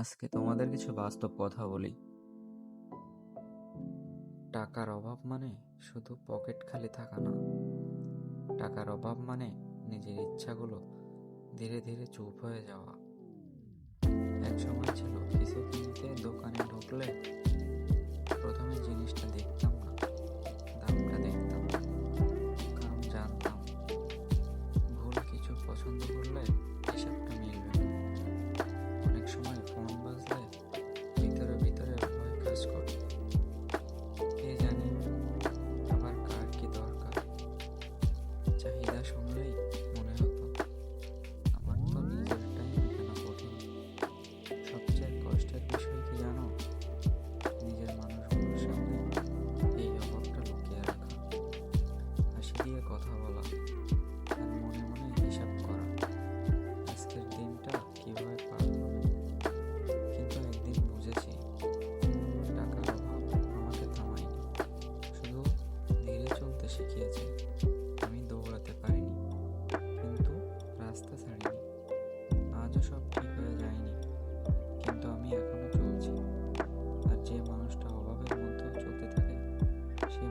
আজকে তোমাদের কিছু বাস্তব কথা বলি। টাকার অভাব মানে শুধু পকেট খালি থাকা না। টাকার অভাব মানে নিজের ইচ্ছাগুলো ধীরে ধীরে চুপ হয়ে যাওয়া। এক সময় ছিল কিছু কিনতে দোকানে ঢুকলে প্রথমে জিনিসটা দেখতাম না, দামটা দেখতাম, কারণ জানতাম ভুল কিছু পছন্দ করলে হিসাবটা মিলবে না। অনেক সময় ফোন বাজলে ভিতরে ভিতরে ভয় কাজ করত, কে জানি আবার কার কি দরকার। চাহিদা শুনলেই মনে হতো আমার তো নিজের টাইম কেন কঠিন। সবচেয়ে কষ্টের বিষয় কি জানো? নিজের মানুষগুলোর সামনে এই অভাবটা লুকিয়ে রাখা, হাসি দিয়ে কথা বলা আর মনে মনে হিসাব করা আজকের দিনটা কিভাবে পার হবে। কিন্তু একদিন বুঝেছি, টাকার অভাব আমাকে থামায়নি, শুধু ধীরে চলতে শিখিয়েছে। আমি দৌড়াতে পারিনি, কিন্তু রাস্তা ছাড়িনি। আজও সব ঠিক হয়ে যায়নি, কিন্তু আমি এখনো চলছি। আর যে মানুষটা অভাবের মধ্যেও চলতে থাকে, সে